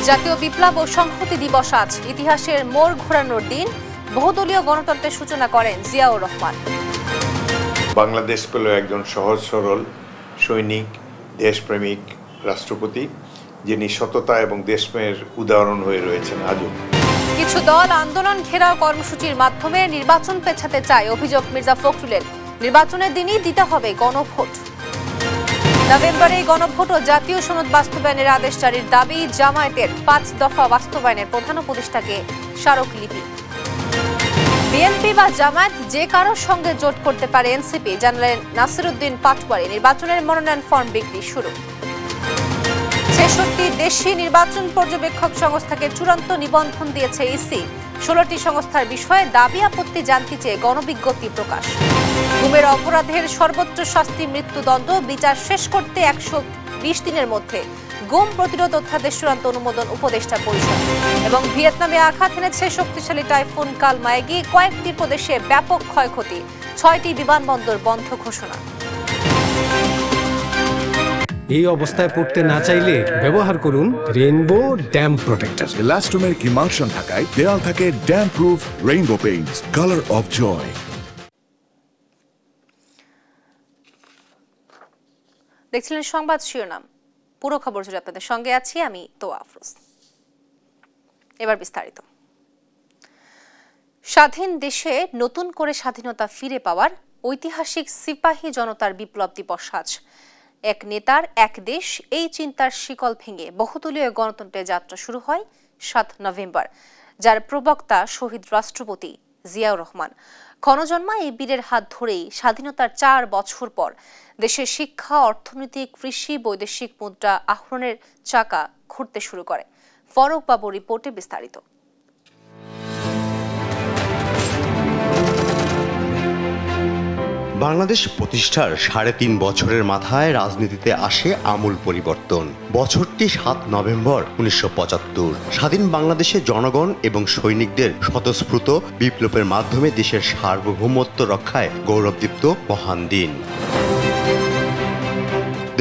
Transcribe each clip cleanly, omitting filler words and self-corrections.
জাতীয় বিপ্লব ও সংহতি দিবস আজ ইতিহাসের মোড় ঘোরানোর দিন বহুদলীয় গণতন্ত্রের সূচনা করেন জিয়াউর রহমান। বাংলাদেশ পেল একজন সহজ সরল সৈনিক দেশপ্রেমিক রাষ্ট্রপতি যিনি সততা এবং দেশপ্রেমের উদাহরণ হয়ে রয়েছেন আজও। কিছু দল আন্দোলন ঘেরাও কর্মসূচির মাধ্যমে নির্বাচন পেছাতে চায় অভিযোগ মির্জা ফখরুলের। নির্বাচনের দিনই দিতে হবে গণভোট। নভেম্বরে গণভোট ও জাতীয় সনদ বাস্তবায়নের আদেশ জারির দাবি জামায়াতের ৫ দফা বাস্তবায়নের প্রধান উপদেষ্টাকে স্মারকলিপি। বিএনপি বা জামায়াত যে কারোর সঙ্গে জোট করতে পারে এনসিপি জানালেন নাসিরউদ্দিন পাটোয়ারি। নির্বাচনের মনোনয়ন ফর্ম বিক্রি শুরু। ৬৬ দেশি নির্বাচন পর্যবেক্ষক সংস্থাকে চূড়ান্ত নিবন্ধন দিয়েছে ইসি। ১৬টি সংস্থার বিষয়ে দাবি আপত্তি জানতে চেয়ে গণবিজ্ঞপ্তি প্রকাশ। গুমের অপরাধের সর্বোচ্চ শাস্তি মৃত্যুদণ্ড, বিচার শেষ করতে ১২০ দিনের মধ্যে গুম প্রতিরোধ অধ্যাদেশ চূড়ান্ত অনুমোদন উপদেষ্টা পরিষদ। এবং ভিয়েতনামে আঘাত এনেছে শক্তিশালী টাইফুন কালমায়গি, কয়েকটি প্রদেশে ব্যাপক ক্ষয়ক্ষতি, ৬টি বিমানবন্দর বন্ধ ঘোষণা। এই অবস্থায় পড়তে না চাইলে ব্যবহার করুন rainbow damp protector. Elastomeric emulsion থাকায় দেয়াল থাকে damp proof rainbow paints, colour of joy. দেখছিলেন সংবাদ শিরোনাম। পুরো খবর জুড়ে আপনাদের সঙ্গে আছি আমি তোয়া আফরোজ। এবার বিস্তারিত। স্বাধীন দেশে নতুন করে স্বাধীনতা ফিরে পাওয়ার ঐতিহাসিক সিপাহী জনতার বিপ্লব দিবস আজ। এক নেতার এক দেশ, এই চিন্তার শিকল ভেঙে বহুদলীয় গণতন্ত্রের যাত্রা শুরু হয় ৭ নভেম্বর, যার প্রবক্তা শহীদ রাষ্ট্রপতি জিয়াউর রহমান। ক্ষণজন্মা এই বীরের হাত ধরেই স্বাধীনতার ৪ বছর পর দেশের শিক্ষা, অর্থনীতি, কৃষি, বৈদেশিক মুদ্রা আহরণের চাকা ঘুরতে শুরু করে। ফরক বাবু রিপোর্টে বিস্তারিত। বাংলাদেশ প্রতিষ্ঠার ৩.৫ বছরের মাথায় রাজনীতিতে আসে আমূল পরিবর্তন। বছরটি ৭ নভেম্বর ১৯৭৫। স্বাধীন বাংলাদেশে জনগণ এবং সৈনিকদের স্বতঃস্ফূর্ত বিপ্লবের মাধ্যমে দেশের সার্বভৌমত্ব রক্ষায় গৌরবদীপ্ত মহান দিন।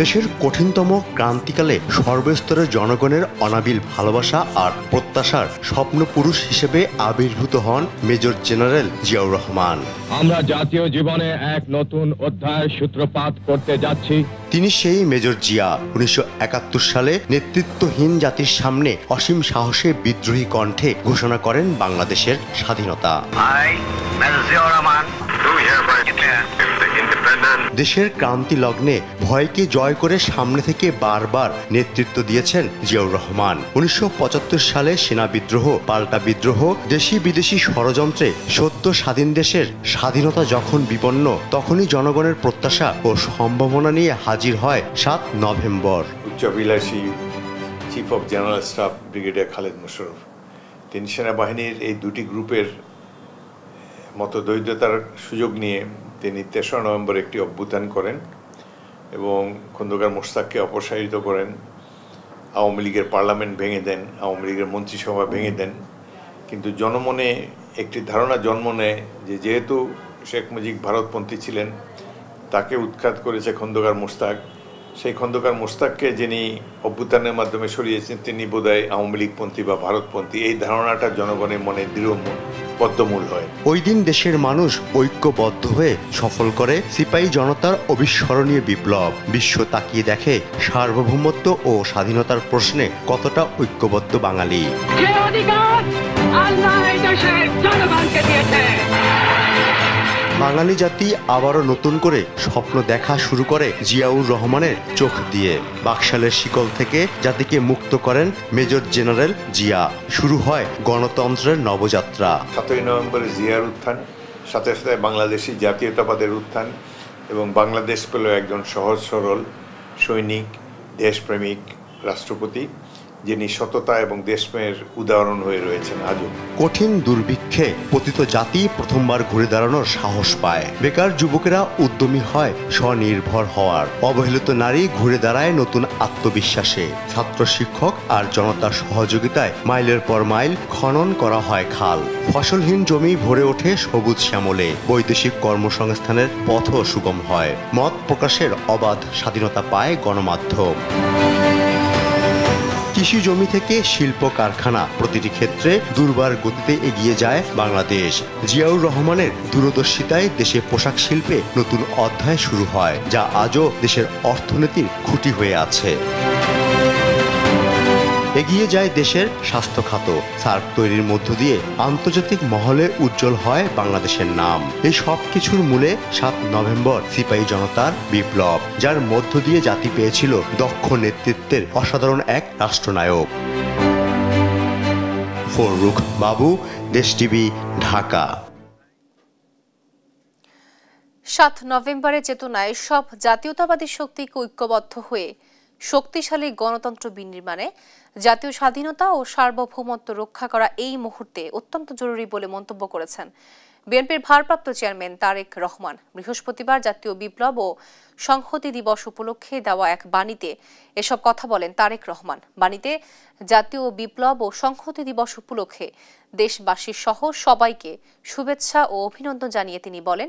দেশের কঠিনতম ক্রান্তিকালে সর্বস্তরের জনগণের অনাবিল ভালোবাসা আর প্রত্যাশার স্বপ্নপুরুষ হিসেবে আবির্ভূত হন মেজর জেনারেল জিয়াউর রহমান। আমরা জাতীয় জীবনে এক নতুন অধ্যায়ের সূত্রপাত করতে যাচ্ছি। তিনি সেই মেজর জিয়া ১৯৭১ সালে নেতৃত্বহীন জাতির সামনে অসীম সাহসে বিদ্রোহী কণ্ঠে ঘোষণা করেন বাংলাদেশের স্বাধীনতা। দেশের ক্রান্তি লগ্নে ভয়কে জয় করে সামনে থেকে বারবার নেতৃত্ব দিয়েছেন জিয়াউর রহমান। ১৯৭৫ সালে সেনা বিদ্রোহ, পাল্টা বিদ্রোহ, দেশি বিদেশি ষড়যন্ত্রে সদ্য স্বাধীন দেশের স্বাধীনতা যখন বিপন্ন, তখনই জনগণের প্রত্যাশা ও সম্ভাবনা নিয়ে হাজির হয় ৭ নভেম্বর। উচ্চাভিলাষী chief of general staff brigadier Khaled Mosharraf তিনি সেনাবাহিনীর এই দুটি গ্রুপের মতো দরিদ্রতার সুযোগ নিয়ে তিনি ৩রা নভেম্বর একটি অভ্যুত্থান করেন এবং খন্দকার মোশতাককে অপসারিত করেন। আওয়ামী লীগের পার্লামেন্ট ভেঙে দেন, আওয়ামী লীগের মন্ত্রিসভা ভেঙে দেন। কিন্তু জনমনে একটি ধারণা জন্ম নেয় যে যেহেতু শেখ মুজিব ভারতপন্থী ছিলেন, তাকে উৎখাত করেছে খন্দকার মোশতাক। সেই খন্দকার মোশতাককে যিনি অভ্যুত্থানের মাধ্যমে সরিয়েছেন তিনি বোধহয় আওয়ামী লীগপন্থী বা ভারতপন্থী, এই ধারণাটা জনগণের মনে দৃঢ় বদ্ধমূল হয়। ওই দিন দেশের মানুষ ঐক্যবদ্ধ হয়ে সফল করে সিপাহী জনতার অবিস্মরণীয় বিপ্লব। বিশ্ব তাকিয়ে দেখে সার্বভৌমত্ব ও স্বাধীনতার প্রশ্নে কতটা ঐক্যবদ্ধ বাঙালি। বাঙালি জাতি আবারও নতুন করে স্বপ্ন দেখা শুরু করে জিয়াউর রহমানের চোখ দিয়ে। বাকশালের শিকল থেকে জাতিকে মুক্ত করেন মেজর জেনারেল জিয়া। শুরু হয় গণতন্ত্রের নবযাত্রা। ৭ই নভেম্বরে জিয়ার উত্থান, সাথে সাথে বাংলাদেশি জাতীয়তাবাদের উত্থান এবং বাংলাদেশ পেল একজন সহজ সরল সৈনিক দেশপ্রেমিক রাষ্ট্রপতি যিনি সততা এবং দেশপ্রেমের উদাহরণ হয়ে রয়েছেন আজও। কঠিন দুর্ভিক্ষে পতিত জাতি প্রথমবার ঘুরে দাঁড়ানোর সাহস পায়। বেকার যুবকেরা উদ্যমী হয় স্বনির্ভর হওয়ার। অবহেলিত নারী ঘুরে দাঁড়ায় নতুন আত্মবিশ্বাসে। ছাত্র শিক্ষক আর জনতার সহযোগিতায় মাইলের পর মাইল খনন করা হয় খাল। ফসলহীন জমি ভরে ওঠে সবুজ শ্যামলে। বৈদেশিক কর্মসংস্থানের পথও সুগম হয়। মত প্রকাশের অবাধ স্বাধীনতা পায় গণমাধ্যম। কৃষি জমি থেকে শিল্প কারখানা, প্রতিটি ক্ষেত্রে দুর্বার গতিতে এগিয়ে যায় বাংলাদেশ। জিয়াউর রহমানের দূরদর্শিতায় দেশে পোশাক শিল্পে নতুন অধ্যায় শুরু হয়, যা আজও দেশের অর্থনীতির খুঁটি হয়ে আছে। এগিয়ে যায় দেশের স্বাস্থ্য খাত। সার্ক তৈরির মধ্য দিয়ে আন্তর্জাতিক মহলে উজ্জ্বল হয় বাংলাদেশের নাম। এই সব কিছুর মূলে 7 নভেম্বর সিপাহী জনতার বিপ্লব, যার মধ্য দিয়ে জাতি পেয়েছিল দক্ষ নেতৃত্বের অসাধারণ এক রাষ্ট্রনায়ক। ফররুখ বাবু, দেশ টিভি, ঢাকা। 7 নভেম্বরের চেতনায় সব জাতীয়তাবাদী শক্তিকে ঐক্যবদ্ধ হয়ে শক্তিশালী গণতন্ত্র বিনির্মাণে জাতীয় স্বাধীনতা ও সার্বভৌমত্ব রক্ষা করা এই মুহূর্তে অত্যন্ত জরুরি বলে মন্তব্য করেছেন বিএনপির ভারপ্রাপ্ত চেয়ারম্যান তারেক রহমান। বৃহস্পতিবার জাতীয় বিপ্লব ও সংহতি দিবস উপলক্ষে দেওয়া এক বাণীতে এসব কথা বলেন তারেক রহমান। বাণীতে জাতীয় বিপ্লব ও সংহতি দিবস উপলক্ষে দেশবাসী সহ সবাইকে শুভেচ্ছা ও অভিনন্দন জানিয়ে তিনি বলেন,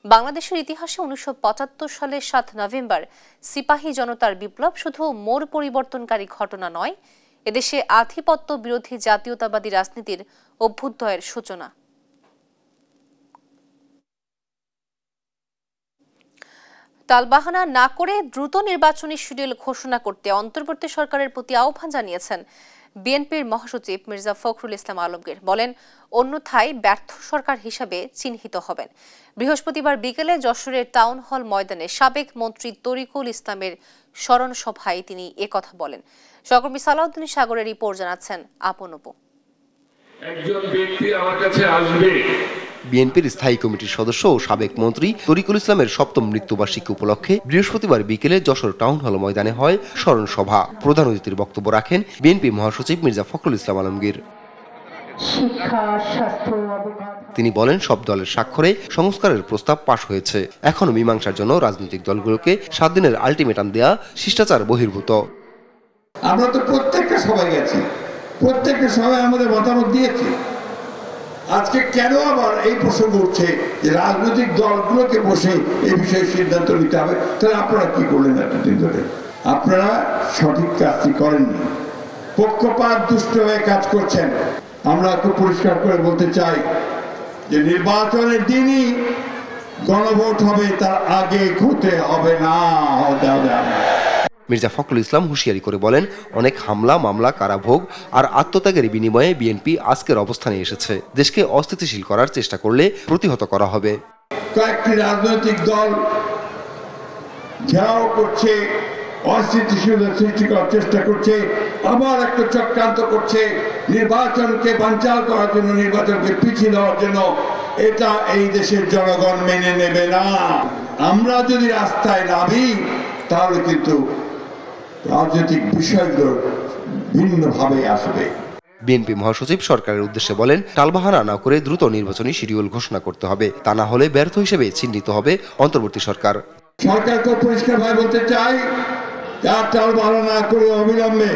বাংলাদেশের ইতিহাসে 1975 সালের 7 নভেম্বর সিপাহী জনতার বিপ্লব শুধু মোড় পরিবর্তনকারী ঘটনা নয়, এদেশে আধিপত্য বিরোধী জাতীয়তাবাদী রাজনীতির অভ্যুদয়ের সূচনা। টালবাহানা না করে দ্রুত নির্বাচনী শিডিউল ঘোষণা করতে অন্তর্বর্তী সরকারের প্রতি আহ্বান জানিয়েছেন বিএনপির মহাসচিব মির্জা ফখরুল ইসলাম আলমগীর। বলেন, অন্যথায় ব্যর্থ সরকার হিসাবে চিহ্নিত হবেন। বৃহস্পতিবার বিকেলে যশোরের টাউন হল ময়দানে সাবেক মন্ত্রী তরিকুল ইসলামের স্মরণ সভায় তিনি একথা বলেন। সহকর্মী সালাউদ্দিন সাগরের রিপোর্ট জানাচ্ছেন আপন অপু। একজন ব্যক্তি আমার কাছে আসবে। বিএনপির স্থায়ী কমিটির সদস্য ও সাবেক মন্ত্রী তরিকুল ইসলামের 7ম মৃত্যুবার্ষিকী উপলক্ষে বৃহস্পতিবার বিকেলে যশোর টাউন হল ময়দানে হয় স্মরণ সভা। প্রধান অতিথির বক্তব্য রাখেন বিএনপি মহাসচিব মির্জা ফখরুল ইসলাম আলমগীর। তিনি বলেন, সব দলের স্বাক্ষরে সংস্কারের প্রস্তাব পাশ হয়েছে। এখনো মীমাংসার জন্য রাজনৈতিক দলগুলোকে 7 দিনের আলটিমেটাম দেয়া শিষ্টাচার বহির্ভূত। আমরা তো প্রত্যেকটা সবাই গেছি, প্রত্যেকটা সবাই আমাদের মতামত দিয়েছি। আজকে কেন আবার এই প্রসঙ্গ উঠছে যে রাজনৈতিক দলগুলোকে বসে এই বিষয়ে সিদ্ধান্ত নিতে হবে? তাহলে আপনারা কি করলেন এতদিন ধরে? আপনারা সঠিক কাজটি করেননি, পক্ষপাত দুষ্ট হয়ে কাজ করছেন। আমরা খুব পরিষ্কার করে বলতে চাই যে নির্বাচনের দিনই গণভোট হবে, তার আগে হতে হবে না। মির্জা ফখরুল ইসলাম হুঁশিয়ারি করে বলেন, অনেক হামলা, মামলা, কারাভোগ আর আত্মত্যাগের বিনিময়ে বিএনপি আজকের অবস্থানে এসেছে। দেশকে অস্থিতিশীল করার চেষ্টা করলে প্রতিহত করা হবে। কয়েকটি রাজনৈতিক দল ঘেরাও করছে, অস্থিতিশীলতা সৃষ্টি করার চেষ্টা করছে, আবার একটা চক্রান্ত করছে নির্বাচনকে বানচাল করার জন্য, নির্বাচনকে পিছিয়ে দেওয়ার জন্য। এটা এই দেশের জনগণ মেনে নেবে না। আমরা যদি রাস্তায় নামি তাহলে কিন্তু রাজনৈতিক বিষয়গুলো ভিন্নভাবে আসবে। বিএনপি মহাসচিব সরকারের উদ্দেশ্যে বলেন, টালবাহানা না করে দ্রুত নির্বাচনী শিডিউল ঘোষণা করতে হবে। তা না হলে ব্যর্থ হিসেবে চিহ্নিত হবে অন্তর্বর্তী সরকার। সরকারকে পরিষ্কারভাবে বলতে চাই, টালবাহানা না করে অবিলম্বে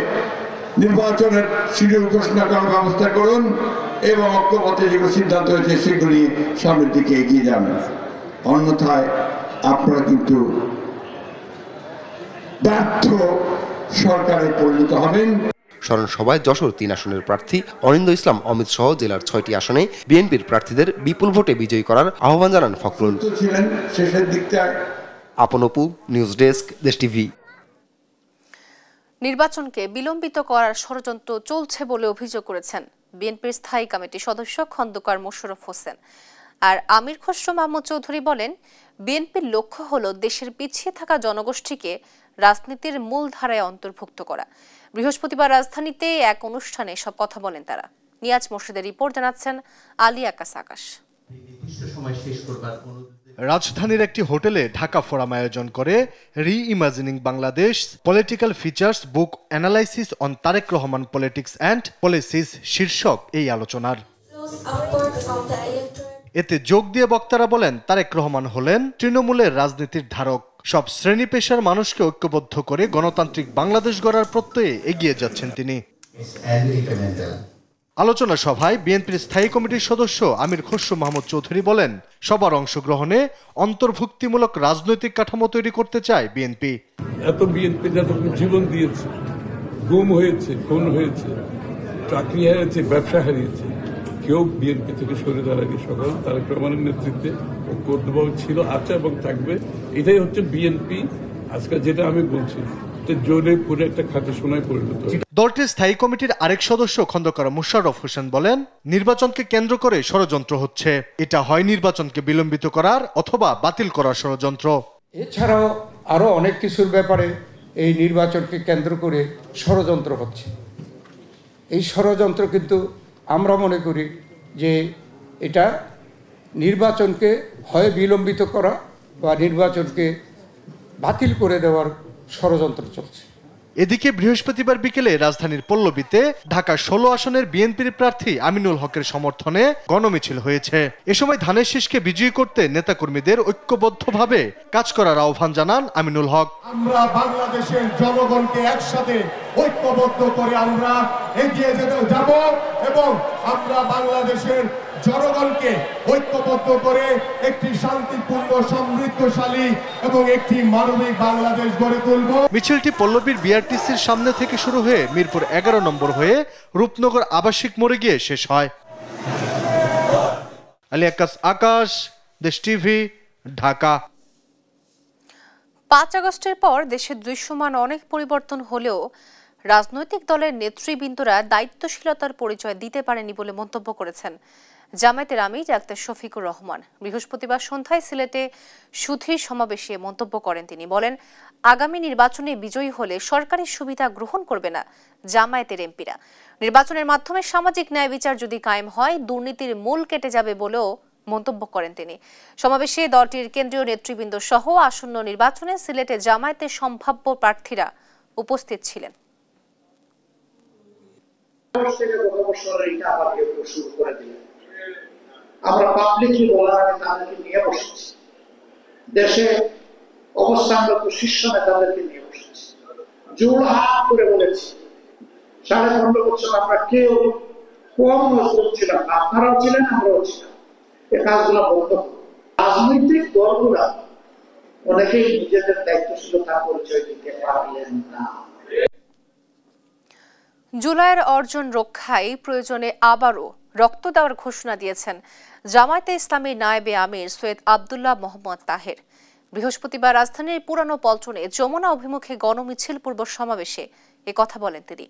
নির্বাচনের শিডিউল ঘোষণা করার ব্যবস্থা করুন এবং ঐক্যমত্যে যেগুলো সিদ্ধান্ত হয়েছে সেগুলি সামনের দিকে এগিয়ে যাবেন। অন্যথায় আপনারা কিন্তু ব্যর্থ সরকারে পরিণত হবেন। স্মরণ সভায় যশোর 3 আসনের প্রার্থী অনিন্দ ইসলাম অমিত সহ জেলার 6টি আসনে বিএনপির প্রার্থীদের বিপুল ভোটে বিজয়ী করার আহ্বান জানান ফখরুল। ছিলেন শেষের দিকটায়। আপন অপু, নিউজ ডেস্ক, দেশ টিভি। নির্বাচনকে বিলম্বিত করার ষড়যন্ত্র চলছে বলে অভিযোগ করেছেন বিএনপির স্থায়ী কমিটির সদস্য খন্দকার মোশাররফ হোসেন। আর আমির খসরু মাহমুদ চৌধুরী বলেন, বিএনপির লক্ষ্য হলো দেশের পিছিয়ে থাকা জনগোষ্ঠীকে রাজনীতির মূল ধারায় অন্তর্ভুক্ত করা। বৃহস্পতিবার রাজধানীতে এক অনুষ্ঠানে সব কথা বলেন তারা। নিয়াজ মোর্শেদের রিপোর্ট জানাচ্ছেন আলী আকাশ আকাশ। রাজধানীর একটি হোটেলে ঢাকা ফোরাম আয়োজন করে reimagining Bangladesh political features book analysis on Tarique Rahman politics and policies শীর্ষক এই আলোচনার। এতে যোগ দিয়ে বক্তারা বলেন, তারেক রহমান হলেন তৃণমূলের রাজনীতির ধারক। সব শ্রেণী পেশার মানুষকে ঐক্যবদ্ধ করে গণতান্ত্রিক বাংলাদেশ গড়ার প্রত্যয়ে এগিয়ে যাচ্ছেন তিনি। আলোচনা সভায় বিএনপির স্থায়ী কমিটির সদস্য আমির খসরু মাহমুদ চৌধুরী বলেন, সবার অংশগ্রহণে অন্তর্ভুক্তিমূলক রাজনৈতিক কাঠামো তৈরি করতে চায় বিএনপি। এত বিএনপি যত জীবন দিয়েছে, গুম হয়েছে, খুন হয়েছে, চাকরি হারিয়েছে, ব্যবসা হারিয়েছে, কেউ বিএনপি থেকে সরে দাঁড়ায়নি। সকাল তারেক রহমানের নেতৃত্বে ঐক্যবদ্ধ ছিল, আছে এবং থাকবে। এটাই হচ্ছে বিএনপি। আজকে যেটা আমি বলছি, জোরে পুরো একটা খাতে সোনায় পরিণত। দলটির স্থায়ী কমিটির আরেক সদস্য খন্দকার মুশাররফ হোসেন বলেন, নির্বাচনকে কেন্দ্র করে ষড়যন্ত্র হচ্ছে। এটা হয় নির্বাচনকে বিলম্বিত করার অথবা বাতিল করার ষড়যন্ত্র। এছাড়াও আরো অনেক কিছুর ব্যাপারে এই নির্বাচনকে কেন্দ্র করে ষড়যন্ত্র হচ্ছে। এই ষড়যন্ত্র কিন্তু আমরা মনে করি যে এটা নির্বাচনকে হয় বিলম্বিত করা বা নির্বাচনকে বাতিল করে দেওয়ার ষড়যন্ত্র চলছে। এদিকে বৃহস্পতিবার বিকেলে রাজধানীর পল্লবীতে ঢাকা 16 আসনের বিএনপির প্রার্থী আমিনুল হকের সমর্থনে গণমিছিল হয়েছে। এ সময় ধানের শীষকে বিজয়ী করতে নেতাকর্মীদের ঐক্যবদ্ধভাবে কাজ করার আহ্বান জানান আমিনুল হক। আমরা বাংলাদেশের জনগণকে একসাথে ঐক্যবদ্ধ করে আমরা এগিয়ে যাব এবং আমরা বাংলাদেশের জনগণকে ঐক্যবদ্ধ করে একটি শান্তিপূর্ণ, সমৃদ্ধশালী এবং একটি মানবিক বাংলাদেশ গড়ে তুলব। মিছিলটি পল্লবীর বিআরটিসির সামনে থেকে শুরু হয়ে মিরপুর 11 নম্বর হয়ে রূপনগর আবাসিক মোড়ে গিয়ে শেষ হয়। আলী আকাশ, দেশ টিভি, ঢাকা। 5 আগস্টের পর দেশে দৃশ্যমান অনেক পরিবর্তন হলেও রাজনৈতিক দলের নেতৃবৃন্দরা দায়িত্বশীলতার পরিচয় দিতে পারেনি বলে মন্তব্য করেছেন জামায়াতের আমির ডাক্তার শফিকুর রহমান। বৃহস্পতিবার সন্ধ্যায় সিলেটে সুধীর সমাবেশে মন্তব্য করেন তিনি। বলেন, আগামী নির্বাচনে বিজয়ী হলে সরকারি সুবিধা গ্রহণ করবে না জামায়াতের এমপিরা। নির্বাচনের মাধ্যমে সামাজিক ন্যায় বিচার যদি কায়েম হয়, দুর্নীতির মূল কেটে যাবে বলেও মন্তব্য করেন তিনি। সমাবেশে দলটির কেন্দ্রীয় নেতৃবৃন্দ সহ আসন্ন নির্বাচনে সিলেটে জামায়াতের সম্ভাব্য প্রার্থীরা উপস্থিত ছিলেন। আমরা পাবলিকলি বলার আগে তাদেরকে নিয়ে বসেছি, দেশে অবস্থানগত শীর্ষ নেতাদেরকে নিয়ে বসেছি, জোর হাত করে বলেছি 15.5 বছর আমরা কেউ কম মজবুত ছিলাম না, আপনারাও ছিলেন, আমরাও ছিলাম। এই কাজগুলো বন্ধ করুন। রাজনৈতিক দলগুলা অনেকেই নিজেদের দায়িত্বশীলতার পরিচয় দিতে পারলেন না। জুলাইয়ের অর্জন রক্ষায় প্রয়োজনে আবারও রক্ত দেওয়ার ঘোষণা দিয়েছেন জামায়াতে ইসলামীর নায়েবে আমির সৈয়দ আব্দুল্লাহ মোহাম্মদ তাহের। বৃহস্পতিবার রাজধানীর পুরানো পল্টনে যমুনা অভিমুখে গণমিছিল পূর্ব সমাবেশে কথা বলেন তিনি।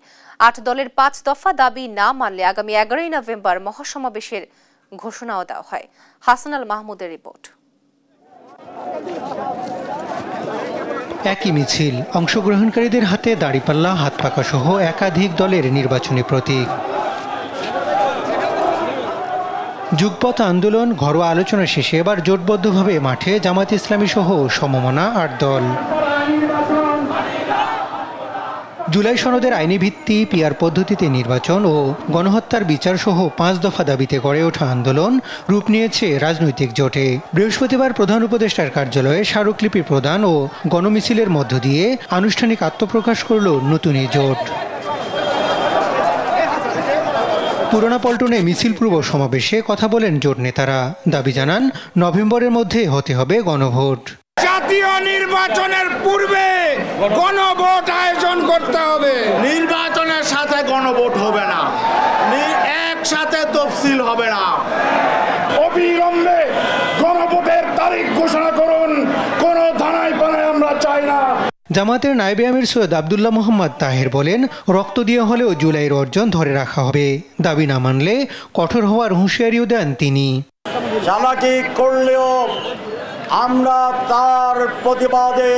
8 দলের 5 দফা দাবি না মানলে আগামী 11 নভেম্বর মহাসমাবেশের ঘোষণাও দেওয়া হয়। হাসান আল মাহমুদের রিপোর্ট। একই মিছিল, অংশগ্রহণকারীদের হাতে দাড়িপাল্লা, হাত পাকা সহ একাধিক দলের নির্বাচনী প্রতীক। যুগপথ আন্দোলন, ঘরোয়া আলোচনা শেষে এবার জোটবদ্ধভাবে মাঠে জামায়াত ইসলামী সহ সমমনা 8 দল। জুলাই সনদের আইনি ভিত্তি, পিআর পদ্ধতিতে নির্বাচন ও গণহত্যার বিচার সহ 5 দফা দাবিতে গড়ে ওঠা আন্দোলন রূপ নিয়েছে রাজনৈতিক জোটে। বৃহস্পতিবার প্রধান উপদেষ্টার কার্যালয়ে স্মারকলিপি প্রদান ও গণমিছিলের মধ্য দিয়ে আনুষ্ঠানিক আত্মপ্রকাশ করল নতুন এই জোট। পুরানা পল্টনে মিছিল পূর্ব সমাবেশে কথা বলেন জোট নেতারা। দাবি জানান, নভেম্বরের মধ্যে হতে হবে গণভোট। জাতীয় নির্বাচনের পূর্বে গণভোট আয়োজন করতে হবে। নির্বাচনের সাথে গণভোট হবে না, একসাথে তফসিল হবে না। অবিলম্বে গণভোটের তারিখ ঘোষণা করুন। কোন ধানাই পানায় আমরা চাই না। জামায়াতের নায়েবে আমির সৈয়দ আব্দুল্লাহ মোহাম্মদ তাহের বলেন, রক্ত দিয়ে হলেও জুলাইয়ের অর্জন ধরে রাখা হবে। দাবি না মানলে কঠোর হওয়ার হুঁশিয়ারিও দেন তিনি। চালাকি করলেও আমরা তার প্রতিবাদে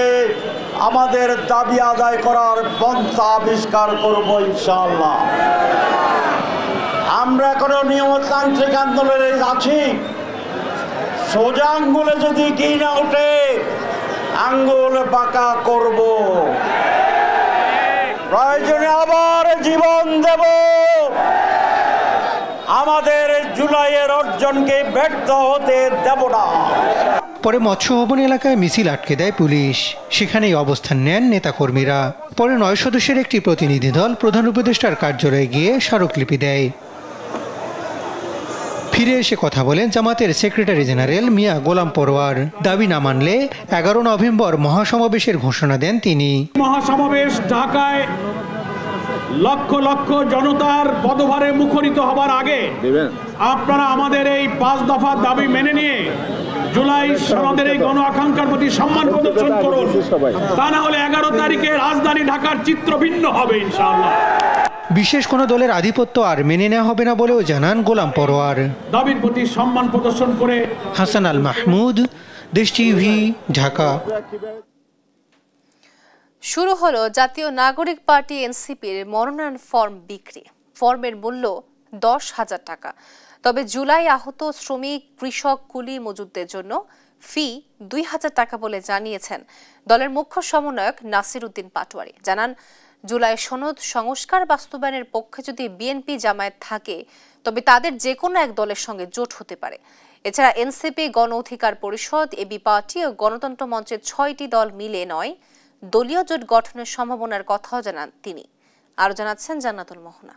আমাদের দাবি আদায় করার পন্থা আবিষ্কার করব ইনশাআল্লাহ। আমরা এখনো নিয়মতান্ত্রিক আন্দোলনে আছি। সোজা আঙ্গুলে যদি কি না ওঠে আঙ্গুল বাঁকা করব, প্রয়োজনে আবার জীবন দেব, আমাদের জুলাইয়ের অর্জনকে ব্যর্থ হতে দেব না। পরে মৎস্য ভবন এলাকায় মিছিল আটকে দেয় পুলিশ, সেখানেই অবস্থান নেন নেতাকর্মীরা। পরে 9 সদস্যের একটি প্রতিনিধি দল প্রধান উপদেষ্টার কার্যালয়ে গিয়ে স্মারকলিপি দেয়। ফিরে এসে কথা বলেন জামাতের সেক্রেটারি জেনারেল মিয়া গোলাম পরোয়ার। দাবি না মানলে 11 নভেম্বর মহাসমাবেশের ঘোষণা দেন তিনি। মহাসমাবেশ ঢাকায় লক্ষ লক্ষ জনতার পদভারে মুখরিত হবার আগে আপনারা আমাদের এই 5 দফা দাবি মেনে নিয়ে জুলাই সনদের এই গণ আকাঙ্ক্ষার প্রতি সম্মান প্রদর্শন করুন। তা না হলে 11 তারিখে রাজধানী ঢাকার চিত্র ভিন্ন হবে ইনশাআল্লাহ। বিশেষ কোনো দলের আধিপত্য আর মেনে নেওয়া হবে না বলেও জানান গোলাম পরোয়ার। দাবির প্রতি সম্মান প্রদর্শন করে হাসান আল মাহমুদ, দেশ টিভি, ঢাকা। শুরু হলো জাতীয় নাগরিক পার্টি এনসিপির মনোনয়ন ফর্ম বিক্রি। ফর্মের মূল্য 10,000 টাকা। তবে জুলাই আহত শ্রমিক, কৃষক, কুলি মজুদদের জন্য ফি 2,000 টাকা বলে জানিয়েছেন দলের মুখ্য সমন্বয়ক নাসির উদ্দিন পাটোয়ারি। জানান, জুলাই সনদ সংস্কার বাস্তবায়নের পক্ষে যদি বিএনপি জামায়াত থাকে তবে তাদের যে কোনো এক দলের সঙ্গে জোট হতে পারে। এছাড়া এনসিপি, গণ অধিকার পরিষদ, এবি পার্টি ও গণতন্ত্র মঞ্চের 6টি দল মিলে নয় দলীয় জোট গঠনের সম্ভাবনার কথাও জানান তিনি। আরও জানাচ্ছেন জান্নাতুল মোহনা।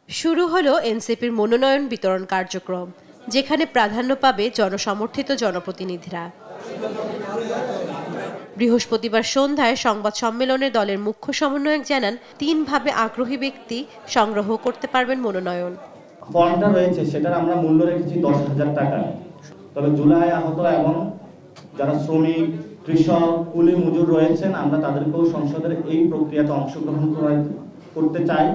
শুরু হলো এনসিপির মনোনয়ন বিতরণ কার্যক্রম, যেখানে প্রাধান্য পাবে জনসমর্থিত জনপ্রতিনিধিরা। বৃহস্পতিবার সন্ধ্যায় সংবাদ সম্মেলনে দলের মুখ্য সমন্বয়ক জানান, 3 ভাবে আগ্রহী ব্যক্তি সংগ্রহ করতে পারবেন মনোনয়ন। ফর্মটা রয়েছে সেটার আমরা মূল্য রেখেছি 10,000 টাকা। তবে জুলাই আহত এবং যারা শ্রমিক, কৃষক, কুলি মজুর রয়েছেন আমরা তাদেরকেও সংসদের এই প্রক্রিয়াতে অংশগ্রহণ করতে চাই।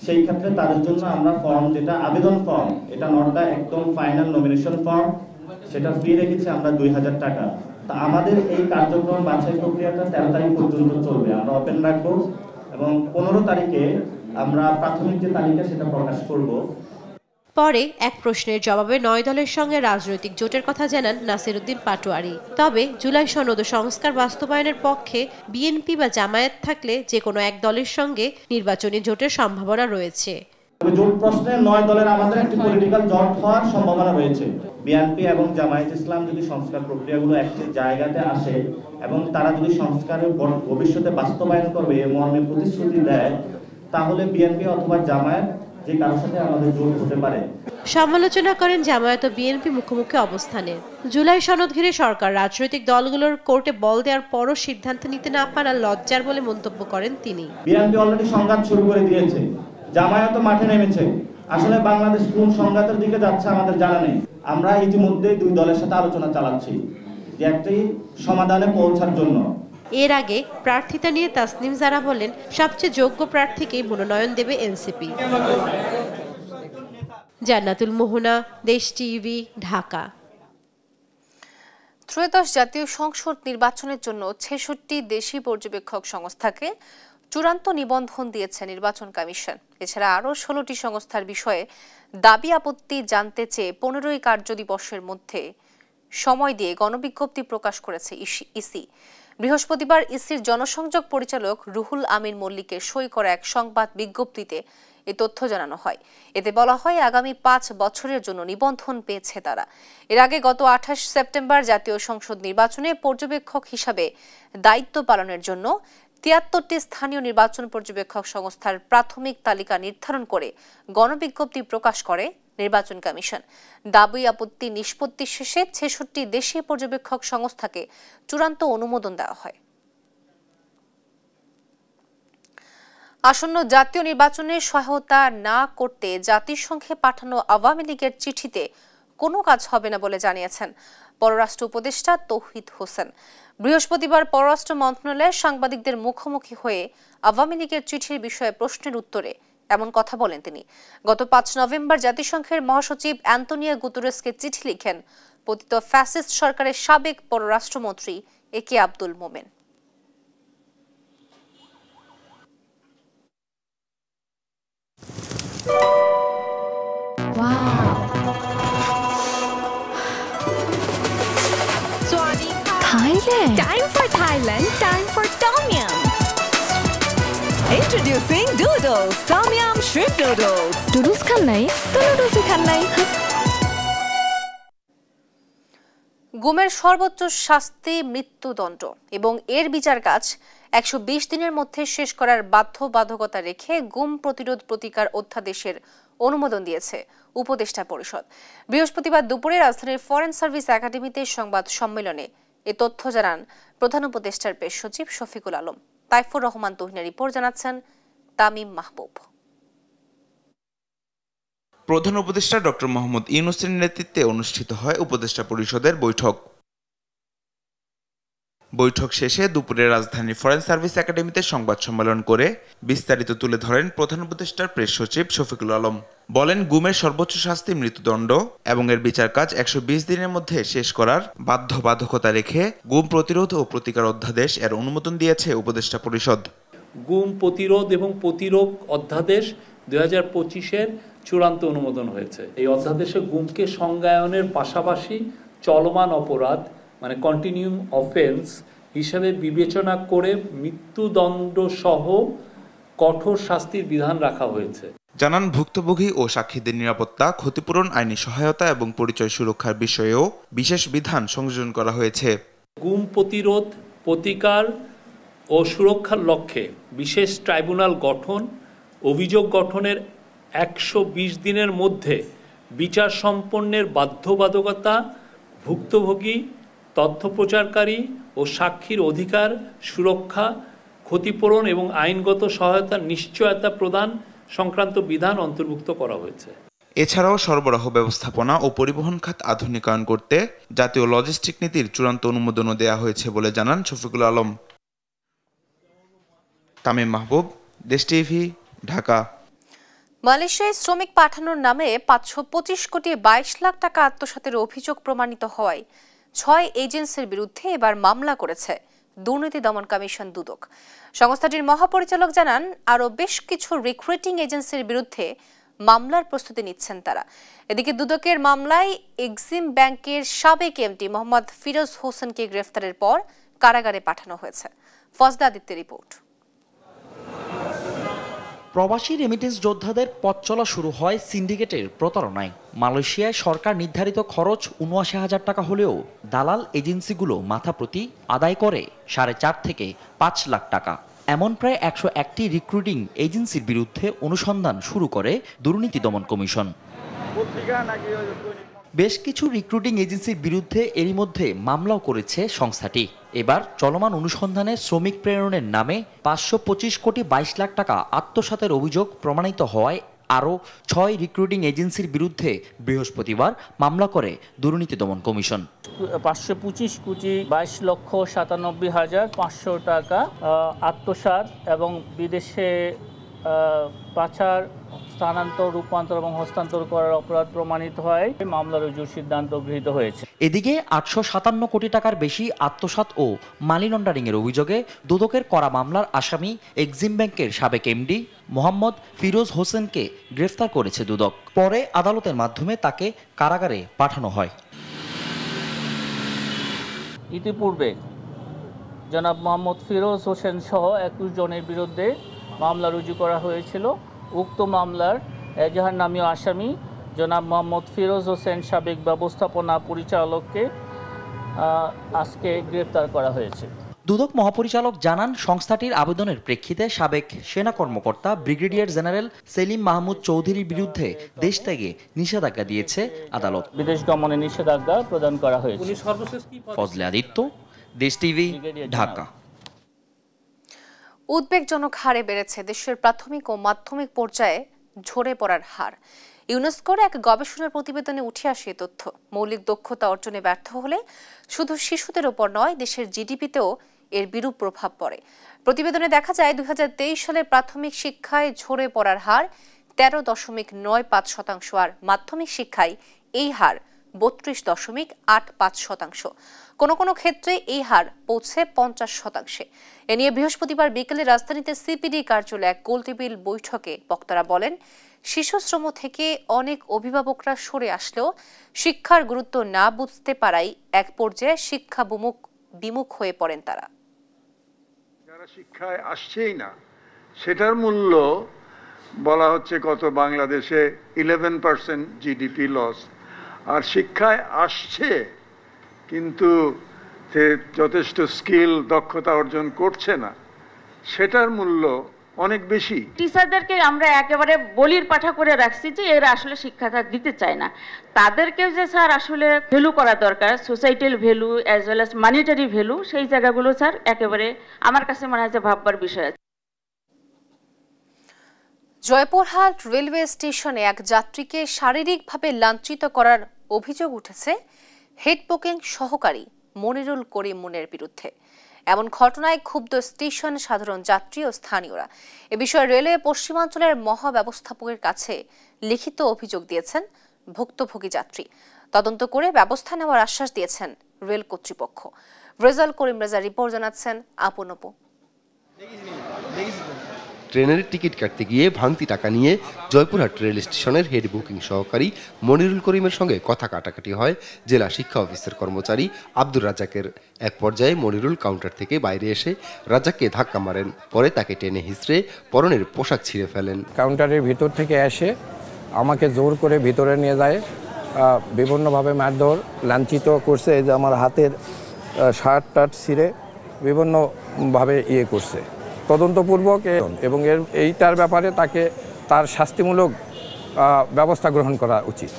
সেই ক্ষেত্রে তাদের জন্য আমরা ফর্ম, যেটা আবেদন ফর্ম, এটা নটটা একদম ফাইনাল নমিনেশন ফর্ম, সেটা ফি রেখেছি আমরা 2,000 টাকা। তা আমাদের এই কার্যক্রম বাছাই প্রক্রিয়াটা 13 তারিখ পর্যন্ত চলবে, আমরা ওপেন রাখবো এবং 15 তারিখে আমরা প্রাথমিক যে তালিকা সেটা প্রকাশ করব। পরে এক প্রশ্নের জবাবে 9 দলের সঙ্গে রাজনৈতিক জোটের কথা জানান নাসির উদ্দিন পাটোয়ারি। তবে জুলাই সনদ ও সংস্কার বাস্তবায়নের পক্ষে বিএনপি বা জামায়াত থাকলে যে কোনো এক দলের সঙ্গে নির্বাচনী জোটের সম্ভাবনা রয়েছে। জোট প্রশ্নে 9 দলের আমাদের একটি পলিটিক্যাল জোট হওয়ার সম্ভাবনা রয়েছে। বিএনপি এবং জামায়াত ইসলাম যদি সংস্কার প্রক্রিয়াগুলো একটি জায়গাতে আসে এবং তারা যদি সংস্কারের ভবিষ্যতে বাস্তবায়ন করবে এ মর্মে প্রতিশ্রুতি দেয়, তাহলে বিএনপি অথবা জামায়াত যে কারোর সাথে আমাদের জোট হতে পারে। সমালোচনা করেন জামায়াত ও বিএনপি মুখোমুখি অবস্থানে। জুলাই সনদ ঘিরে সরকার রাজনৈতিক দলগুলোর কোর্টে বল দেওয়ার পরও সিদ্ধান্ত নিতে না পারা লজ্জার বলে মন্তব্য করেন তিনি। বিএনপি অলরেডি সংঘাত শুরু করে দিয়েছে, জামায়াত মাঠে নেমেছে। আসলে বাংলাদেশ কোন সংঘাতের দিকে যাচ্ছে আমাদের জানা নেই। আমরা ইতিমধ্যে 2 দলের সাথে আলোচনা চালাচ্ছি যে একটি সমাধানে পৌঁছার জন্য। এর আগে প্রার্থিতা নিয়ে তাসনিম জারা বলেন, সবচেয়ে যোগ্য প্রার্থীকে মনোনয়ন দেবে এনসিপি। জান্নাতুল মোহনা, দেশ টিভি, ঢাকা। ত্রয়োদশ জাতীয় সংসদ নির্বাচনের জন্য 66 দেশি পর্যবেক্ষক সংস্থাকে চূড়ান্ত নিবন্ধন দিয়েছে নির্বাচন কমিশন। এছাড়া আরও 16টি সংস্থার বিষয়ে দাবি আপত্তি জানতে চেয়ে 15ই কার্যদিবসের মধ্যে সময় দিয়ে গণবিজ্ঞপ্তি প্রকাশ করেছে ইসি। বৃহস্পতিবার ইসির জনসংযোগ পরিচালক রুহুল আমিন মল্লিকের সই করা এক সংবাদ বিজ্ঞপ্তিতে এ তথ্য জানানো হয়। এতে বলা হয়, আগামী 5 বছরের জন্য নিবন্ধন পেয়েছে তারা। এর আগে গত 28 সেপ্টেম্বর জাতীয় সংসদ নির্বাচনে পর্যবেক্ষক হিসাবে দায়িত্ব পালনের জন্য 73টি স্থানীয় নির্বাচন পর্যবেক্ষক সংস্থার প্রাথমিক তালিকা নির্ধারণ করে গণবিজ্ঞপ্তি প্রকাশ করে নির্বাচন কমিশন। দাবি আপত্তি নিষ্পত্তি শেষে 66 দেশীয় পর্যবেক্ষক সংস্থাকে চূড়ান্ত অনুমোদন দেওয়া হয়। আসন্ন জাতীয় নির্বাচনে সহায়তা না করতে জাতিসংঘে পাঠানো আওয়ামী লীগের চিঠিতে কোনো কাজ হবে না বলে জানিয়েছেন পররাষ্ট্র উপদেষ্টা তৌহিদ হোসেন। বৃহস্পতিবার পররাষ্ট্র মন্ত্রণালয়ে সাংবাদিকদের মুখোমুখি হয়ে আওয়ামী লীগের চিঠির বিষয়ে প্রশ্নের উত্তরে এমন কথা বলেন তিনি। গত 5 নভেম্বর জাতিসংঘের মহাসচিব অ্যান্তোনিও গুতেরেসকে চিঠি লিখেন পতিত ফ্যাসিস্ট সরকারের সাবেক পররাষ্ট্রমন্ত্রী একে Abdul Momen. Wow. Thailand, time for Tom Yum. Introducing Doodles, Tom Yum Shrimp Noodles. Doodles খান নাই তো noodles খান নাই। গুমের সর্বোচ্চ শাস্তি মৃত্যুদণ্ড এবং এর বিচার কাজ 120 দিনের মধ্যে শেষ করার বাধ্যবাধকতা রেখে গুম প্রতিরোধ প্রতিকার অধ্যাদেশের অনুমোদন দিয়েছে উপদেষ্টা পরিষদ। বৃহস্পতিবার দুপুরে রাজধানীর ফরেন সার্ভিস একাডেমিতে সংবাদ সম্মেলনে এ তথ্য জানান প্রধান উপদেষ্টার প্রেস সচিব শফিকুল আলম। তাইফুর রহমান তুহিনের রিপোর্ট জানাচ্ছেন তামিম মাহবুব। প্রধান উপদেষ্টা ডক্টর মোহাম্মদ ইউনূসের নেতৃত্বে অনুষ্ঠিত হয় উপদেষ্টা পরিষদের বৈঠক শেষে দুপুরে রাজধানীর ফরেন সার্ভিস একাডেমিতে সংবাদ সম্মেলন করে বিস্তারিত তুলে ধরেন প্রধান উপদেষ্টার প্রেস সচিব শফিকুল আলম। বলেন, গুমের সর্বোচ্চ শাস্তি মৃত্যুদণ্ড এবং এর বিচার কাজ 120 দিনের মধ্যে শেষ করার বাধ্যবাধকতা রেখে গুম প্রতিরোধ ও প্রতিকার অধ্যাদেশ এর অনুমোদন দিয়েছে উপদেষ্টা পরিষদ। গুম প্রতিরোধ এবং প্রতিরোধ অধ্যাদেশ 2025-এর চূড়ান্ত অনুমোদন হয়েছে। এই অধ্যাদেশে গুমকে সংজ্ঞায়নের পাশাপাশি চলমান অপরাধ মানে কন্টিনিউম অফেন্স হিসাবে বিবেচনা করে মৃত্যুদণ্ড সহ কঠোর শাস্তির বিধান রাখা হয়েছে। জানান, ভুক্তভোগী ও সাক্ষীদের নিরাপত্তা, ক্ষতিপূরণ, আইনি সহায়তা এবং পরিচয় সুরক্ষার বিষয়েও বিশেষ বিধান সংযোজন করা হয়েছে। গুম প্রতিরোধ, প্রতিকার ও সুরক্ষার লক্ষ্যে বিশেষ ট্রাইব্যুনাল গঠন, অভিযোগ গঠনের 120 দিনের মধ্যে বিচার সম্পন্নের বাধ্যবাধকতা, ভুক্তভোগী, তথ্য প্রচারকারী ও সাক্ষীর অধিকার সুরক্ষা, ক্ষতিপূরণ এবং আইনগত সহায়তার নিশ্চয়তা প্রদান সংক্রান্ত বিধান অন্তর্ভুক্ত করা হয়েছে। এছাড়াও সরবরাহ ব্যবস্থাপনা ও পরিবহন খাত আধুনিকায়ন করতে জাতীয় লজিস্টিক নীতির চূড়ান্ত অনুমোদনও দেওয়া হয়েছে বলে জানান শফিকুল আলম। তামিম মাহবুব, দেশ টিভি, ঢাকা। মালয়েশিয়ায় শ্রমিক পাঠানোর নামে 525 কোটি 22 লাখ টাকা আত্মসাতের অভিযোগ প্রমাণিত হওয়ায় 6 এজেন্সির বিরুদ্ধে এবার মামলা করেছে দুর্নীতি দমন কমিশন দুদক। সংস্থাটির মহাপরিচালক জানান, আরও বেশ কিছু রিক্রুটিং এজেন্সির বিরুদ্ধে মামলার প্রস্তুতি নিচ্ছেন তারা। এদিকে দুদকের মামলায় এক্সিম ব্যাংকের সাবেক এমডি মোহাম্মদ ফিরোজ হোসেনকে গ্রেফতারের পর কারাগারে পাঠানো হয়েছে। ফজদা আদিত্যের রিপোর্ট। প্রবাসী রেমিটেন্স যোদ্ধাদের পথ চলা শুরু হয় সিন্ডিকেটের প্রতারণায়। মালয়েশিয়ায় সরকার নির্ধারিত খরচ ৭৯,০০০ টাকা হলেও দালাল এজেন্সিগুলো মাথাপ্রতি আদায় করে 4.5 থেকে 5 লাখ টাকা। এমন প্রায় 101টি রিক্রুটিং এজেন্সির বিরুদ্ধে অনুসন্ধান শুরু করে দুর্নীতি দমন কমিশন। বেশ কিছু রিক্রুটিং এজেন্সির বিরুদ্ধে এরই মধ্যে মামলাও করেছে সংস্থাটি। এবার চলমান অনুসন্ধানে শ্রমিক প্রেরণের নামে 525 কোটি 22 লাখ টাকা আত্মসাতের অভিযোগ প্রমাণিত হওয়ায় আরও 6 রিক্রুটিং এজেন্সির বিরুদ্ধে বৃহস্পতিবার মামলা করে দুর্নীতি দমন কমিশন। 525 কোটি 22 লক্ষ 97,500 টাকা আত্মসাৎ এবং বিদেশে পাচার, স্থানান্তর, রূপান্তর এবং হস্তান্তর করার অপরাধ প্রমাণিত হয়। মামলা রুজুর সিদ্ধান্ত গৃহীত হয়েছে। এদিকে 857 কোটি টাকার বেশি আত্মসাৎ ও মানি লন্ডারিং এর অভিযোগে দুদকের করা মামলার আসামি এক্সিম ব্যাংকের সাবেক এমডি মোহাম্মদ ফিরোজ হোসেনকে গ্রেফতার করেছে দুদক। পরে আদালতের মাধ্যমে তাকে কারাগারে পাঠানো হয়। ইতিপূর্বে জনাব মোহাম্মদ ফিরোজ হোসেন সহ 21 জনের বিরুদ্ধে মামলা রুজু করা হয়েছিল। উক্ত মামলার এজাহার নামীয় আসামি জনাব মোহাম্মদ ফিরোজ হোসেন সাবেক ব্যবস্থাপনা পরিচালককে আজকে গ্রেফতার করা হয়েছে। দুদক মহাপরিচালক জানান, সংস্থাটির আবেদনের প্রেক্ষিতে সাবেক সেনা কর্মকর্তা ব্রিগেডিয়ার জেনারেল সেলিম মাহমুদ চৌধুরীর বিরুদ্ধে দেশ ত্যাগে নিষেধাজ্ঞা দিয়েছে আদালত। বিদেশ গমনে নিষেধাজ্ঞা প্রদান করা হয়েছে। ফজলে আদিত্য, দেশ টিভি, ঢাকা। উদ্বেগজনক হারে বেড়েছে দেশের প্রাথমিক ও মাধ্যমিক পর্যায়ে ঝরে পড়ার হার। ইউনেস্কোর এক গবেষণার প্রতিবেদনে উঠে আসে তথ্য। মৌলিক দক্ষতা অর্জনে ব্যর্থ হলে শুধু শিশুদের ওপর নয়, দেশের জিডিপিতেও এর বিরূপ প্রভাব পড়ে। প্রতিবেদনে দেখা যায় 2023 সালে প্রাথমিক শিক্ষায় ঝরে পড়ার হার 13.95%, আর মাধ্যমিক শিক্ষায় এই হার 32.85%। কোনো কোনো ক্ষেত্রে এই হার পৌঁছে 50%। এ নিয়ে বৃহস্পতিবার বিকেলে রাজধানীতে সিপিডি কার্যালয়ে এক গোলটেবিল বৈঠকে বক্তারা বলেন, শিশু শ্রম থেকে অনেক অভিভাবকরা সরে আসলেও শিক্ষার গুরুত্ব না বুঝতে পারায় এক পর্যায়ে শিক্ষা বিমুখ হয়ে পড়েন তারা। শিক্ষায় আসছেই না, সেটার মূল্য বলা হচ্ছে কত বাংলাদেশে 11% জিডিপি লস। আর শিক্ষায় আসছে কিন্তু যথেষ্ট স্কিল দক্ষতা অর্জন করছে না, সেটার মূল্য অনেক বেশি। টিচারদেরকে আমরা একেবারে বলির পাঠা করে রাখছি যে এরা আসলে শিক্ষাটা দিতে চায় না। তাদেরকেও যে স্যার আসলে ভ্যালু করা দরকার, societal value as well as monetary value, সেই জায়গাগুলো স্যার একেবারে আমার কাছে মনে হয় যে ভাববার বিষয় আছে। জয়পুরহাট রেলওয়ে স্টেশনে এক যাত্রীকে শারীরিকভাবে লাঞ্ছিত করার অভিযোগ উঠেছে হেড বুকিং সহকারী মনিরুল করিম মুনের বিরুদ্ধে। এমন ঘটনায় ক্ষুব্ধ স্টেশন সাধারণ যাত্রী ও স্থানীয়রা। এ বিষয়ে রেলওয়ে পশ্চিমাঞ্চলের মহাব্যবস্থাপকের কাছে লিখিত অভিযোগ দিয়েছেন ভুক্তভোগী যাত্রী। তদন্ত করে ব্যবস্থা নেওয়ার আশ্বাস দিয়েছেন রেল কর্তৃপক্ষ। রেজাল করিম রেজা রিপোর্ট জানাচ্ছেন আপন আপু। ট্রেনের টিকিট কাটতে গিয়ে ভাঙতি টাকা নিয়ে জয়পুরহাট রেল স্টেশনের হেড বুকিং সহকারী মনিরুল করিমের সঙ্গে কথা কাটাকাটি হয় জেলা শিক্ষা অফিসের কর্মচারী আব্দুর রাজ্জাকের। এক পর্যায়ে মনিরুল কাউন্টার থেকে বাইরে এসে রাজ্জাককে ধাক্কা মারেন, পরে তাকে টেনে হিঁচড়ে পরনের পোশাক ছিঁড়ে ফেলেন। কাউন্টারের ভিতর থেকে এসে আমাকে জোর করে ভিতরে নিয়ে যায়, বিভিন্নভাবে মারধর লাঞ্ছিত করছে। এই যে আমার হাতের শার্ট টার্ট ছিঁড়ে বিভিন্নভাবে করছে। তদন্তপূর্বক এবং এইটার ব্যাপারে তাকে তার শাস্তিমূলক ব্যবস্থা গ্রহণ করা উচিত।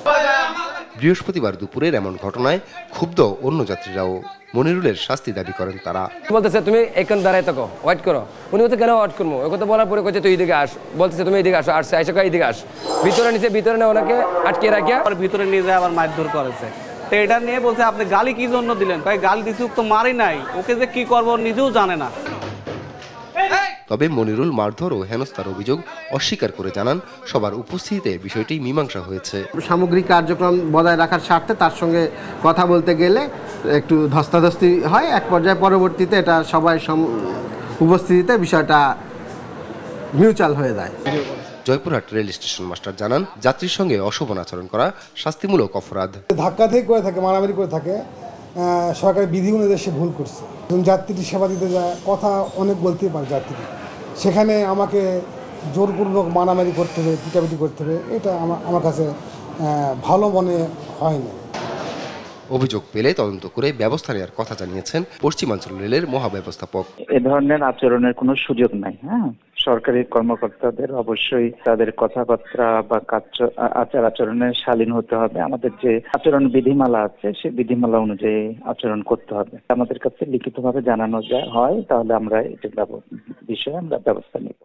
বৃহস্পতিবার দুপুরের এমন ঘটনায় ক্ষুব্ধ অন্য যাত্রীরাও। মনিরুলের শাস্তি দাবি করেন তারা। বলতেছে তুমি এখন দাঁড়াই থাকো, ওয়েট করো। উনি বলতে কেন ওয়েট করবো, ওই কথা বলার পরে কইছে তুই এদিকে আস, বলতেছে তুমি এদিকে আসো, আসছে আইসা এদিকে আস। ভিতরে নিচে ভিতরে নিয়ে ওনাকে আটকে রাখিয়া ভিতরে নিয়ে যায় আবার মারধর করেছে। তো এটা নিয়ে বলছে আপনি গালি কি জন্য দিলেন? কয় গালি দিছি তো মারি নাই, ওকে যে কি করবো নিজেও জানে না। তবে মনিরুল মারধর ও হেনস্থার অভিযোগ অস্বীকার করে জানান সবার উপস্থিতিতে বিষয়টি মীমাংসা হয়েছে। সামগ্রিক কার্যক্রম বজায় রাখার স্বার্থে তার সঙ্গে কথা বলতে গেলে একটু ধস্তাধস্তি হয়। এক পর্যায়ে পরবর্তীতে এটা সবাই উপস্থিতিতে বিষয়টা মিউচুয়াল হয়ে যায়। জয়পুরহাট রেল স্টেশন মাস্টার জানান যাত্রীর সঙ্গে অশোভন আচরণ করা শাস্তিমূলক অপরাধ। ধাক্কা থেকে করে থাকে, মারামারি করে থাকে, সরকারি বিধি অনুযায়ী সে ভুল করছে। যাত্রী সেবা দিতে যায়, কথা অনেক বলতেই পারে যাত্রী, সেখানে আমাকে জোরপূর্বক মারামারি করতে হবে, পিটাপিটি করতে হবে, এটা আমার কাছে ভালো মনে হয় না। অভিযোগ পেলে তদন্ত করে ব্যবস্থা নেওয়ার কথা জানিয়েছেন পশ্চিমাঞ্চল রেলের মহাব্যবস্থাপক। এ ধরনের আচরণের কোনো সুযোগ নাই। সরকারি কর্মকর্তাদের অবশ্যই তাদের কথাবার্তা বা আচার আচরণের শালীন হতে হবে। আমাদের যে আচরণ বিধিমালা আছে সেই বিধিমালা অনুযায়ী আচরণ করতে হবে। আমাদের কাছে লিখিতভাবে জানানো হয়, তাহলে আমরা এটার বিষয়ে আমরা ব্যবস্থা নেব।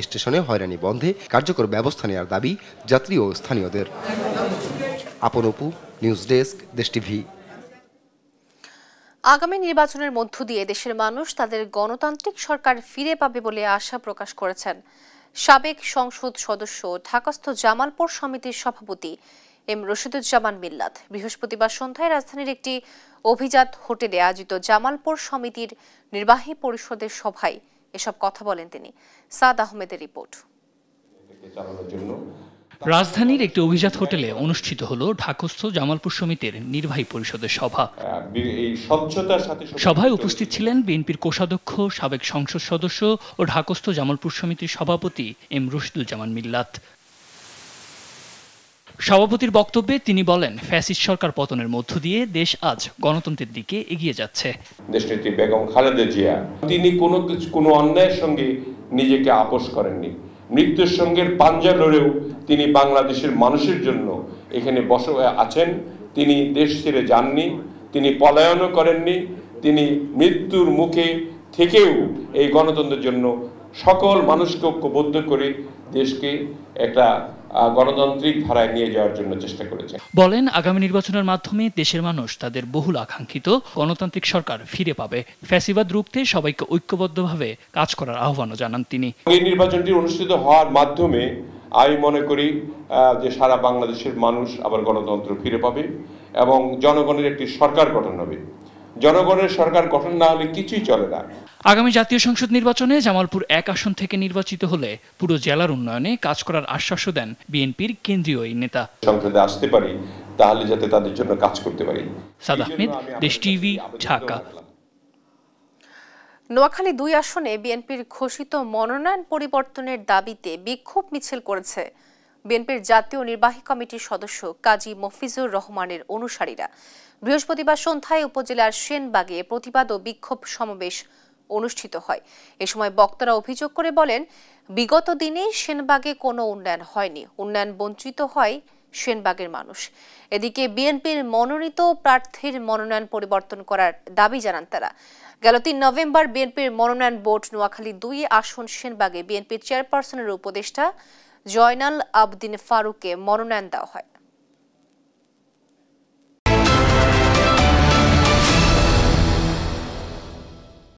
স্টেশনে হয়রানি বন্ধে কার্যকর ব্যবস্থা নেওয়ার দাবি যাত্রী ও স্থানীয়দের। আপন আপু, নিউজ ডেস্ক, দেশ টিভি। আগামী নির্বাচনের মধ্য দিয়ে দেশের মানুষ তাদের গণতান্ত্রিক সরকার ফিরে পাবে বলে আশা প্রকাশ করেছেন সাবেক সংসদ সদস্য ঢাকাস্থ জামালপুর সমিতির সভাপতি এম রশিদুজ্জামান মিল্লাত। বৃহস্পতিবার সন্ধ্যায় রাজধানীর একটি অভিজাত হোটেলে আয়োজিত জামালপুর সমিতির নির্বাহী পরিষদের সভায় এসব কথা বলেন তিনি। সাদ আহমেদের রিপোর্ট। রাজধানীর একটি অভিজাত হোটেলে অনুষ্ঠিত হলো ঢাকাস্থ জামালপুর সমিতির নির্বাহী পরিষদের সভা। সভায় উপস্থিত ছিলেন বিএনপির কোষাধ্যক্ষ, সাবেক সংসদ সদস্য ও ঢাকাস্থ জামালপুর সমিতির সভাপতি এম রশিদুজ্জামান মিল্লাত। সভাপতির বক্তব্যে তিনি বলেন, ফ্যাসিস্ট সরকার পতনের মধ্য দিয়ে দেশ আজ গণতন্ত্রের দিকে এগিয়ে যাচ্ছে। দেশনেত্রী বেগম খালেদা জিয়া তিনি কোনো অন্যায়ের সঙ্গে নিজেকে আপোষ করেননি। মৃত্যুর সঙ্গে পাঞ্জা লড়েও তিনি বাংলাদেশের মানুষের জন্য এখানে বসে আছেন। তিনি দেশ ছেড়ে যাননি, তিনি পলায়নও করেননি। তিনি মৃত্যুর মুখে থেকেও এই গণতন্ত্রের জন্য সকল মানুষকে ঐক্যবদ্ধ করে দেশকে একটা গণতান্ত্রিক ধারায় নিয়ে যাওয়ার জন্য চেষ্টা করেছেন। বলেন, আগামী নির্বাচনের মাধ্যমে দেশের মানুষ তাদের বহুল আকাঙ্ক্ষিত গণতান্ত্রিক সরকার ফিরে পাবে। ফ্যাসিবাদ রুখতে সবাইকে ঐক্যবদ্ধভাবে কাজ করার আহ্বানও জানান তিনি। এই নির্বাচনটি অনুষ্ঠিত হওয়ার মাধ্যমে আমি মনে করি যে সারা বাংলাদেশের মানুষ আবার গণতন্ত্র ফিরে পাবে এবং জনগণের একটি সরকার গঠন হবে। জনগণের সরকার গঠন না হলে কিছুই চলে না। আগামী জাতীয় সংসদ নির্বাচনে জামালপুর 1 আসন থেকে নির্বাচিত হলে পুরো জেলার উন্নয়নে কাজ করার আশ্বাসও দেন বিএনপির কেন্দ্রীয় এই নেতা। সংসদে আসতে পারি তাহলে যাতে তাদের জন্য কাজ করতে পারি। সাদ আহমেদ, দেশ টিভি, ঢাকা। নোয়াখালী 2 আসনে বিএনপির ঘোষিত মনোনয়ন পরিবর্তনের দাবিতে বিক্ষোভ মিছিল করেছে বিএনপির জাতীয় নির্বাহী কমিটির সদস্য কাজী মফিজুর রহমানের অনুসারীরা। বৃহস্পতিবার সন্ধ্যায় উপজেলার সেনবাগে প্রতিবাদ ও বিক্ষোভ সমাবেশ অনুষ্ঠিত হয়। এ সময় বক্তারা অভিযোগ করে বলেন, বিগত দিনে সেনবাগে কোনো উন্নয়ন হয়নি, উন্নয়ন বঞ্চিত হয় সেনবাগের মানুষ। এদিকে বিএনপির মনোনীত প্রার্থীর মনোনয়ন পরিবর্তন করার দাবি জানান তারা। গেল 3 নভেম্বর বিএনপির মনোনয়ন বোর্ড নোয়াখালী 2 আসন সেনবাগে বিএনপির চেয়ারপারসনের উপদেষ্টা জয়নাল আবদিন ফারুককে মনোনয়ন দেওয়া হয়।